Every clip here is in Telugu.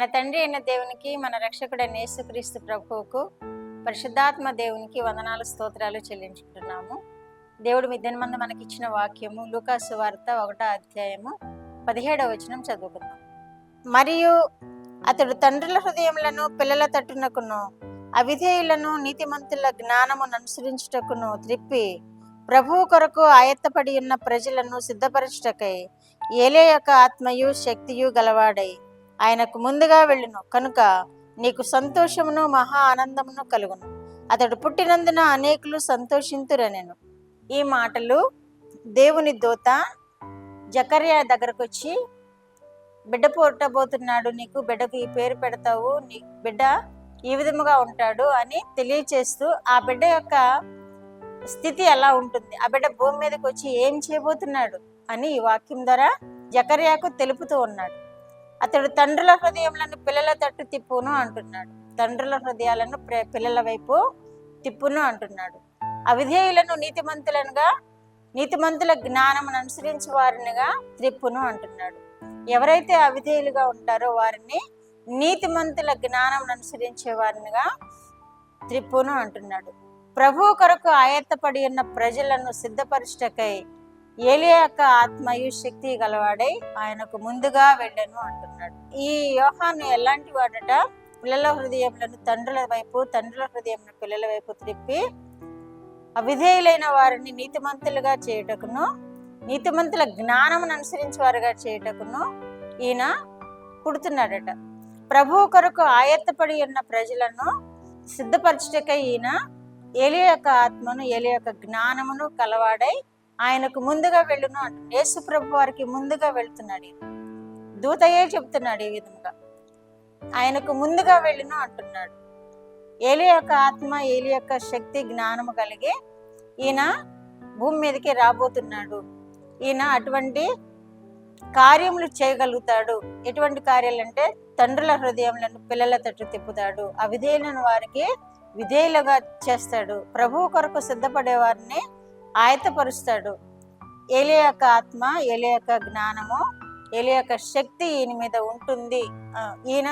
మన తండ్రి అయిన దేవునికి, మన రక్షకుడైన యేసుక్రీస్తు ప్రభువుకు, పరిశుద్ధాత్మ దేవునికి వందనాలు స్తోత్రాలు చెల్లించుకుంటున్నాము. దేవుడు మిద్దెనమందు మనకిచ్చిన వాక్యము లూకా సువార్త 1వ అధ్యాయము 17వ వచనం చదువుకుందాం. మరియు అతడు తండ్రుల హృదయములను పిల్లల తట్టునకును, అవిధేయులను నీతిమంతుల జ్ఞానమును అనుసరించుటకును త్రిప్పి, ప్రభువు కొరకు ఆయత్తపడి ఉన్న ప్రజలను సిద్ధపరచుటకై ఏలే యొక్క ఆత్మయు శక్తియు గలవాడై ఆయనకు ముందుగా వెళ్ళును కనుక నీకు సంతోషమును మహా ఆనందమును కలుగును. అతడు పుట్టినందున అనేకులు సంతోషింతురనెను. ఈ మాటలు దేవుని దూత జకర్యా దగ్గరకు వచ్చి, బిడ్డ పుట్టబోతున్నాడు, నీకు బిడ్డకు ఈ పేరు పెడతావు, నీ బిడ్డ ఈ విధముగా ఉంటాడు అని తెలియచేస్తూ ఆ బిడ్డ యొక్క స్థితి ఎలా ఉంటుంది, ఆ బిడ్డ భూమి మీదకి వచ్చి ఏం చేయబోతున్నాడు అని ఈ వాక్యం ద్వారా జకర్యాకు తెలుపుతూ ఉన్నాడు. అతడు తండ్రుల హృదయములను పిల్లల తట్టు తిప్పును అంటున్నాడు. తండ్రుల హృదయాలను పిల్లల వైపు తిప్పును అంటున్నాడు. అవిధేయులను నీతిమంతుల జ్ఞానమును అనుసరించి వారినిగా త్రిప్పును అంటున్నాడు. ఎవరైతే అవిధేయులుగా ఉంటారో వారిని నీతిమంతుల జ్ఞానమును అనుసరించే వారినిగా త్రిప్పును అంటున్నాడు. ప్రభువు కొరకు ఆయత్తపడి ఉన్న ప్రజలను సిద్ధపరచుటకై ఏలియా యొక్క ఆత్మయు శక్తి గలవాడై ఆయనకు ముందుగా వెళ్ళను అంటున్నాడు. ఈ యోహాను ఎలాంటి వాడట? పిల్లల హృదయములను తండ్రుల వైపు, తండ్రుల హృదయములను పిల్లల వైపు త్రిప్పి అవిధేయులైన వారిని నీతిమంతులుగా చేయుటకును, నీతిమంతుల జ్ఞానమును అనుసరించి వారుగా చేయుటకును ఈయన పుడుతున్నాడట. ప్రభువు కొరకు ఆయత్తపడి ఉన్న ప్రజలను సిద్ధపరచుటకై ఈయన ఏలియా యొక్క ఆత్మను, ఏలియా యొక్క జ్ఞానమును కలవాడై ఆయనకు ముందుగా వెళ్ళును అంటున్నాడు. యేసు ప్రభు వారికి ముందుగా వెళ్తున్నాడు. దూతయే చెప్తున్నాడు ఈ విధంగా, ఆయనకు ముందుగా వెళ్ళును అంటున్నాడు. ఏలియా యొక్క ఆత్మ, ఏలియా యొక్క శక్తి, జ్ఞానము కలిగి ఈయన భూమి మీదకి రాబోతున్నాడు. ఈయన అటువంటి కార్యములు చేయగలుగుతాడు. ఎటువంటి కార్యాలు అంటే తండ్రుల హృదయములను పిల్లల తట్టు తిప్పుతాడు, అవిధేయులను వారికి విధేయులుగా చేస్తాడు, ప్రభువు కొరకు సిద్ధపడే వారిని ఆయత్తపరుస్తాడు. ఏలియా యొక్క ఆత్మ, ఏలియా యొక్క జ్ఞానము, ఏలియా యొక్క శక్తి ఈయన మీద ఉంటుంది. ఈయన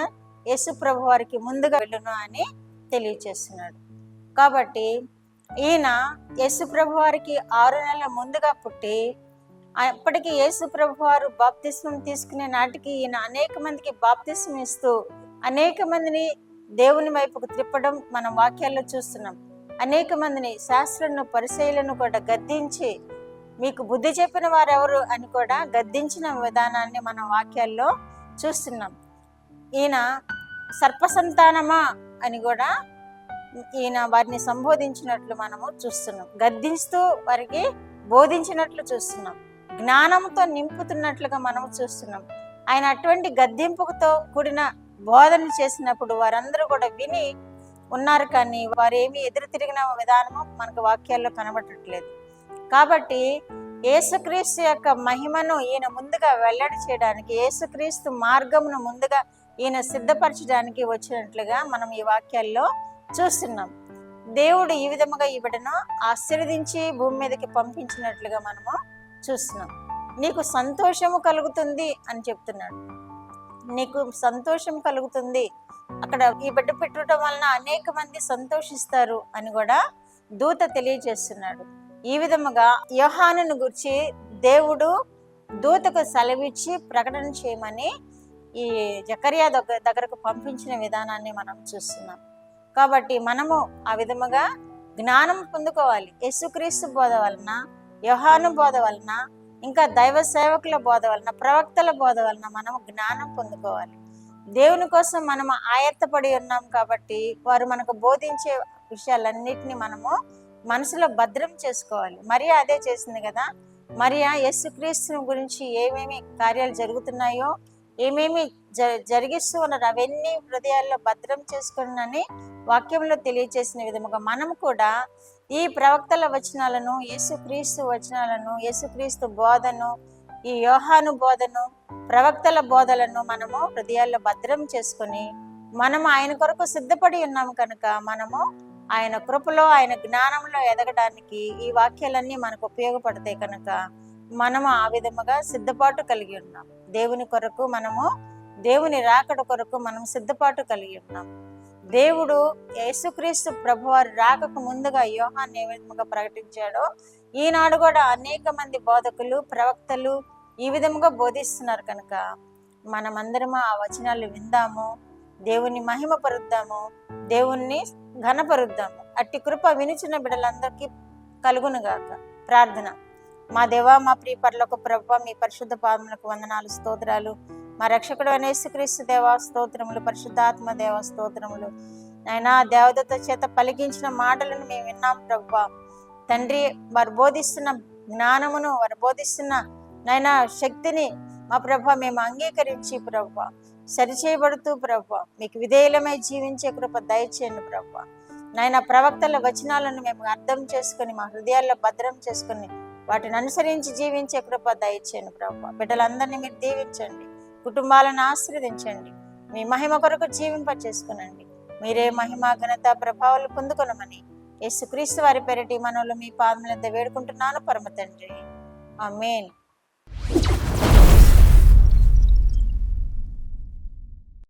యేసు ప్రభు వారికి ముందుగా వెళ్ళును అని తెలియచేస్తున్నాడు. కాబట్టి ఈయన యేసు ప్రభు వారికి 6 నెలల ముందుగా పుట్టి, అప్పటికి యేసు ప్రభు వారు బాప్తిస్మం తీసుకునే నాటికి ఈయన అనేక మందికి బాప్తిస్మం ఇస్తూ అనేక మందిని దేవుని వైపుకు త్రిప్పడం మనం వాక్యాల్లో చూస్తున్నాం. అనేక మందిని, శాస్త్రులను, పరిసయ్యులను కూడా గద్దించి, మీకు బుద్ధి చెప్పిన వారెవరు అని కూడా గద్దించిన విధానాన్ని మనం వాక్యాల్లో చూస్తున్నాం. ఈయన సర్పసంతానమా అని కూడా ఈయన వారిని సంబోధించినట్లు మనము చూస్తున్నాం. గద్దిస్తూ వారికి బోధించినట్లు చూస్తున్నాం. జ్ఞానంతో నింపుతున్నట్లుగా మనము చూస్తున్నాం. ఆయన అటువంటి గద్దింపుతో కూడిన బోధన చేసినప్పుడు వారందరూ కూడా విని ఉన్నారు, కానీ వారేమి ఎదురు తిరిగిన విధానము మనకు వాక్యాల్లో కనబడట్లేదు. కాబట్టి యేసుక్రీస్తు యొక్క మహిమను ఈయన ముందుగా వెల్లడి చేయడానికి, యేసుక్రీస్తు మార్గమును ముందుగా ఈయన సిద్ధపరచడానికి వచ్చినట్లుగా మనం ఈ వాక్యాల్లో చూస్తున్నాం. దేవుడు ఈ విధముగా ఈ బిడ్డను ఆశీర్వదించి భూమి మీదకి పంపించినట్లుగా మనము చూస్తున్నాం. నీకు సంతోషము కలుగుతుంది అని చెప్తున్నాడు. నీకు సంతోషం కలుగుతుంది, అక్కడ ఈ బిడ్డ పెట్టడం వలన అనేక మంది సంతోషిస్తారు అని కూడా దూత తెలియజేస్తున్నాడు. ఈ విధముగా యోహానును గురించి దేవుడు దూతకు సెలవిచ్చి ప్రకటన చేయమని ఈ జకర్యా దగ్గరకు పంపించిన విధానాన్ని మనం చూస్తున్నాం. కాబట్టి మనము ఆ విధముగా జ్ఞానం పొందుకోవాలి. యేసుక్రీస్తు బోధ వలన, యోహాను బోధ వలన, ఇంకా దైవ సేవకుల బోధ వలన, ప్రవక్తల బోధ వలన మనము జ్ఞానం పొందుకోవాలి. దేవుని కోసం మనము ఆయత్తపడి ఉన్నాం కాబట్టి వారు మనకు బోధించే విషయాలన్నిటినీ మనము మనసులో భద్రం చేసుకోవాలి. మరియా అదే చేసింది కదా. మరియా యేసుక్రీస్తుని గురించి ఏమేమి కార్యాలు జరుగుతున్నాయో, ఏమేమి జరిగిస్తూ ఉన్నారు అవన్నీ హృదయాల్లో భద్రం చేసుకుని వాక్యంలో తెలియచేసిన విధముగా మనం కూడా ఈ ప్రవక్తల వచనాలను, యేసుక్రీస్తు వచనాలను, యేసుక్రీస్తు బోధను, ఈ యోహాను బోధను, ప్రవక్తల బోధలను మనము హృదయాల్లో భద్రం చేసుకొని మనము ఆయన కొరకు సిద్ధపడి ఉన్నాము కనుక మనము ఆయన కృపలో, ఆయన జ్ఞానంలో ఎదగడానికి ఈ వాక్యాలన్నీ మనకు ఉపయోగపడతాయి కనుక మనము ఆ విధముగా సిద్ధపాటు కలిగి ఉన్నాం. దేవుని కొరకు మనము దేవుని రాకడ కొరకు మనం సిద్ధపాటు కలిగి ఉన్నాం. దేవుడు యేసుక్రీస్తు ప్రభువారు రాకకు ముందుగా యోహాను ఏ విధముగా ప్రకటించాడో ఈనాడు కూడా అనేక మంది బోధకులు, ప్రవక్తలు ఈ విధముగా బోధిస్తున్నారు. కనుక మనమందరము ఆ వచనాలు విందాము, దేవుని మహిమపరుద్దాము, దేవుణ్ణి ఘనపరుద్దాము. అట్టి కృప వినిచిన బిడ్డలందరికీ కలుగునుగాక. ప్రార్థన. మా దేవా, మా ప్రియ పరలోక ప్రభువా, మీ పరిశుద్ధ పాదములకు వందనాలు, స్తోత్రాలు. మా రక్షకుడు అయిన యేసుక్రీస్తు దేవా స్తోత్రములు, పరిశుద్ధాత్మ దేవా స్తోత్రములు. నాయనా, దేవదత్త చేత పలికించిన మాటలను మేము విన్నాం ప్రభువా. తండ్రి, వారు బోధిస్తున్న జ్ఞానమును, వారు బోధిస్తున్న నాయనా శక్తిని మా ప్రభువా మేము అంగీకరించి ప్రభువా సరిచేయబడుతూ ప్రభువా మీకు విధేయులమై జీవించే కృప దయచేయండి ప్రభువా. నాయన ప్రవక్తల వచనాలను మేము అర్థం చేసుకుని మా హృదయాల్లో భద్రం చేసుకుని వాటిని అనుసరించి జీవించే కృప దయచేయండి ప్రభువా. బిడ్డలందరినీ మీరు దీవించండి, కుటుంబాలను ఆశీర్వదించండి, మీ మహిమ కొరకు జీవింప చేసుకునండి. మీరే మహిమ, ఘనత, ప్రభావాలు పొందుకొనమని యేసుక్రీస్తు వారి పేరిట మనలో మీ పాదముల వద్ద వేడుకుంటున్నాను పరమ తండ్రి. ఆమేన్.